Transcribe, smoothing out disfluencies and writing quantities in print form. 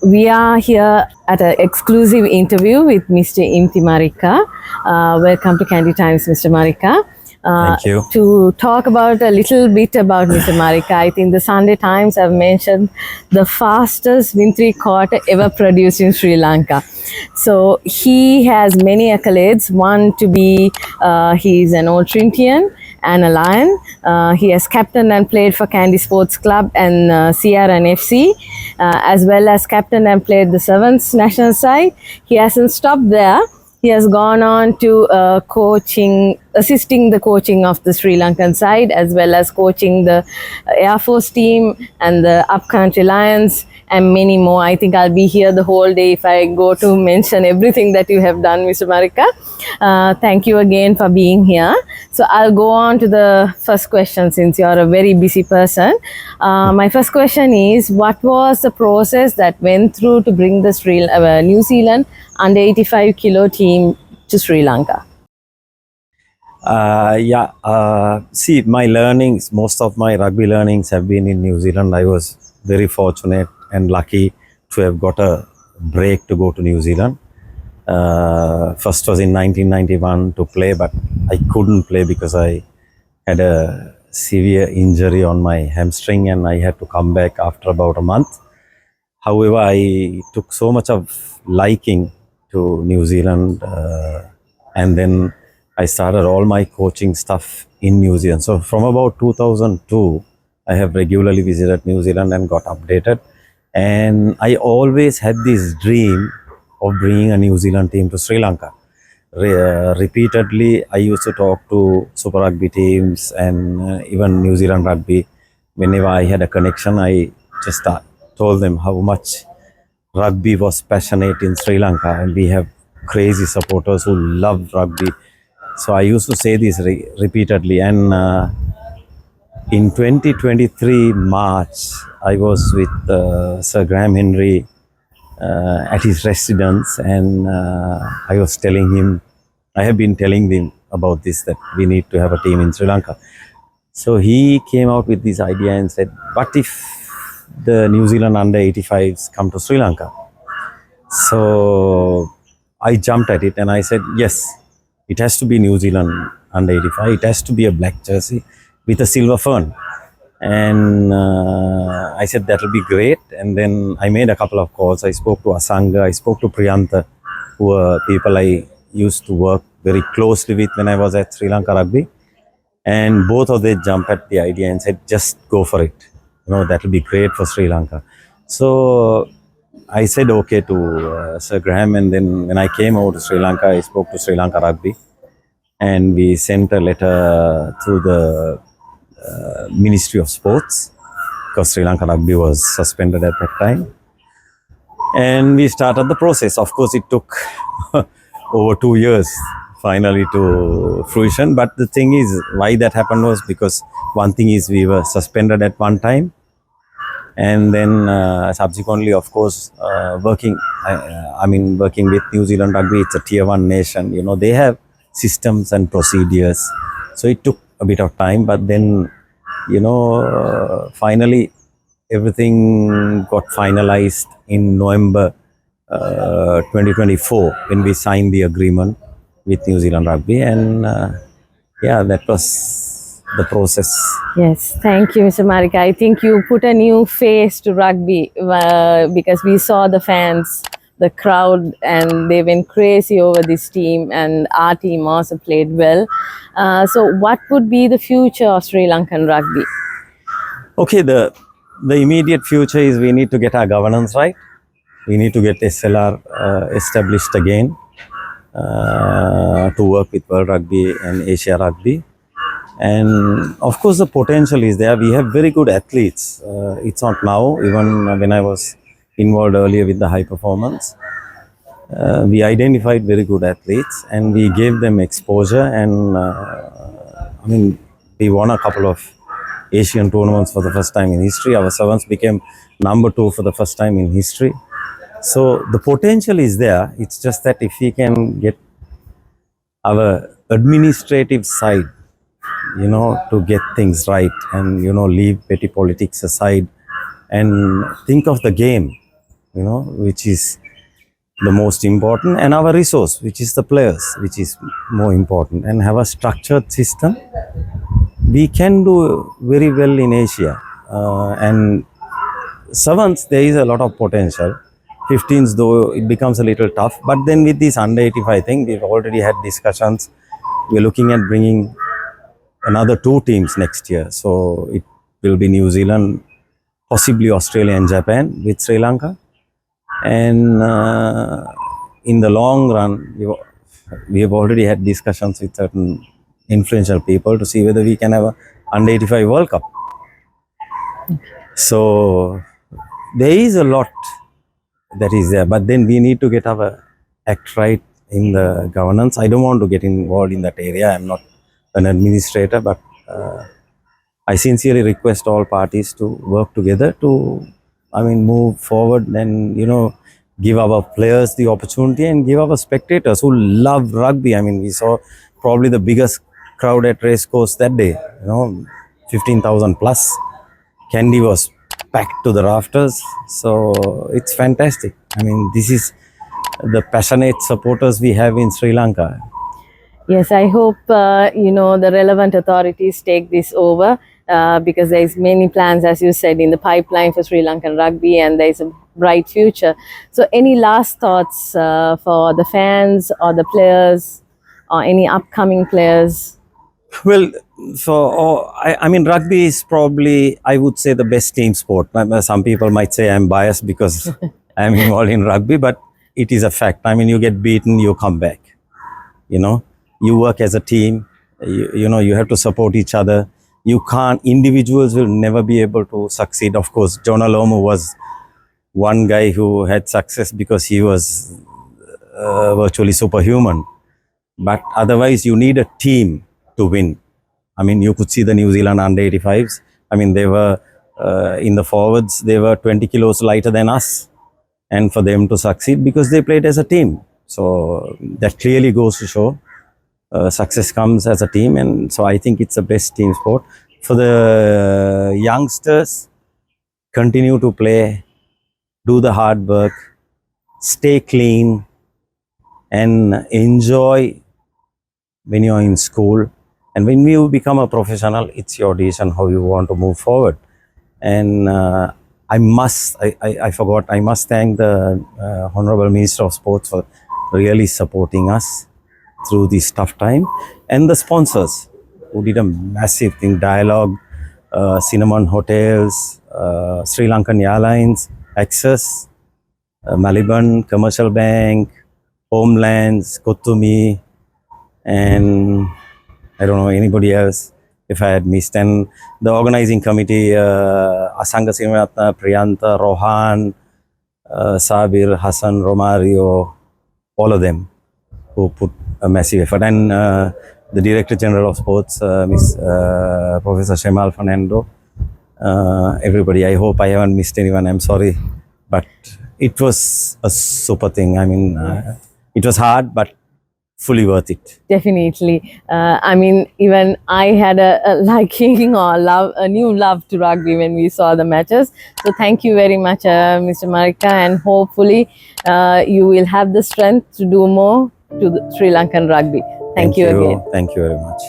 We are here at an exclusive interview with Mr. Inthi Marikar. Welcome to Kandy Times, Mr. Marikar. Thank you. To talk about a little bit about Mr. Marikar, I think the Sunday Times have mentioned the fastest wintry quarter ever produced in Sri Lanka. So he has many accolades. One to be, he's an All Trinitian and a Lion. He has captained and played for Kandy Sports Club and CRN FC, as well as captained and played the Sevens national side. He hasn't stopped there. He has gone on to assisting the coaching of the Sri Lankan side, as well as coaching the Air Force team and the Upcountry Lions and many more. I think I'll be here the whole day if I go to mention everything that you have done, Mr. Marikar. Thank you again for being here. So I'll go on to the first question since you're a very busy person. My first question is, what was the process that went through to bring the New Zealand under 85 kilo team to Sri Lanka? See, my learnings, most of my rugby learnings have been in New Zealand. I was very fortunate and lucky to have got a break to go to New Zealand. First was in 1991 to play, but I couldn't play because I had a severe injury on my hamstring and I had to come back after about a month. However, I took so much of liking to New Zealand and then I started all my coaching stuff in New Zealand. So from about 2002, I have regularly visited New Zealand and got updated. And I always had this dream of bringing a New Zealand team to Sri Lanka. Repeatedly, I used to talk to Super Rugby teams and even New Zealand Rugby. Whenever I had a connection, I just told them how much rugby was passionate in Sri Lanka, and we have crazy supporters who love rugby. So I used to say this repeatedly, and in 2023 March, I was with Sir Graham Henry at his residence, and I was telling him, I have been telling him about this, that we need to have a team in Sri Lanka. So he came out with this idea and said, what if the New Zealand under 85s come to Sri Lanka? So I jumped at it and I said, yes, it has to be New Zealand under 85. It has to be a black jersey with a silver fern. And I said, that will be great. And then I made a couple of calls. I spoke to Asanga, I spoke to Priyantha, who were people I used to work very closely with when I was at Sri Lanka Rugby. And both of them jumped at the idea and said, just go for it. That will be great for Sri Lanka. So I said okay to Sir Graham, and then when I came over to Sri Lanka, I spoke to Sri Lanka Rugby, and we sent a letter to the Ministry of Sports, because Sri Lanka Rugby was suspended at that time, and we started the process. Of course, it took over 2 years finally to fruition, but the thing is, why that happened was because one thing is we were suspended at one time, and then subsequently, of course, working with New Zealand Rugby, it's a tier 1 nation, they have systems and procedures, so it took a bit of time, but then finally everything got finalized in November 2024 when we signed the agreement with New Zealand Rugby, and that was the process. Yes, thank you, Mr. Marikar. I think you put a new face to rugby because we saw the fans, the crowd, and they went crazy over this team, and our team also played well. So what would be the future of Sri Lankan rugby? Okay, the immediate future is we need to get our governance right. We need to get SLR established again to work with World Rugby and Asia Rugby. And of course, the potential is there. We have very good athletes. It's not now, even when I was involved earlier with the high performance. We identified very good athletes and we gave them exposure, and we won a couple of Asian tournaments for the first time in history. Our Sevens became number 2 for the first time in history. So the potential is there. It's just that if we can get our administrative side, to get things right and, leave petty politics aside and think of the game, which is the most important, and our resource, which is the players, which is more important, and have a structured system. We can do very well in Asia. And sevens, there is a lot of potential. 15s, though, it becomes a little tough. But then with this under 85 thing, we've already had discussions. We're looking at bringing another 2 teams next year. So it will be New Zealand, possibly Australia and Japan with Sri Lanka. And in the long run, we have already had discussions with certain influential people to see whether we can have a under 85 World Cup. So there is a lot that is there, but then we need to get our act right in the governance. I don't want to get involved in that area. I'm not an administrator, but I sincerely request all parties to work together to, move forward and, give our players the opportunity and give our spectators who love rugby. We saw probably the biggest crowd at racecourse that day, 15,000 plus. Kandy was packed to the rafters. So it's fantastic. This is the passionate supporters we have in Sri Lanka. Yes, I hope the relevant authorities take this over because there is many plans, as you said, in the pipeline for Sri Lankan rugby, and there is a bright future. So, any last thoughts for the fans or the players or any upcoming players? Well, rugby is probably, I would say, the best team sport. Some people might say I'm biased because I'm involved in rugby, but it is a fact. You get beaten, you come back. You work as a team. You have to support each other. You can't. Individuals will never be able to succeed. Of course, Jonah Lomu was one guy who had success because he was virtually superhuman. But otherwise, you need a team to win. You could see the New Zealand under 85s. They were in the forwards, they were 20 kilos lighter than us. And for them to succeed because they played as a team. So that clearly goes to show success comes as a team. And so I think it's the best team sport. For the youngsters, continue to play, do the hard work, stay clean, and enjoy when you're in school. And when you become a professional, it's your decision how you want to move forward. And I must thank the Honorable Minister of Sports for really supporting us through this tough time, and the sponsors who did a massive thing, Dialogue, Cinnamon Hotels, Sri Lankan Airlines, Access, Maliban, Commercial Bank, Homelands, Kottumi, and I don't know anybody else if I had missed. And the organizing committee, Asanga Srimatna, Priyanta, Rohan, Sabir, Hassan, Romario, all of them who put a massive effort. And the Director General of Sports, Miss Professor Shemal Fernando, everybody. I hope I haven't missed anyone. I'm sorry. But it was a super thing. It was hard, but fully worth it. Definitely. Even I had a liking or a new love to rugby when we saw the matches. So thank you very much, Mr. Marikar, and hopefully you will have the strength to do more to the Sri Lankan rugby. Thank you again. Thank you very much.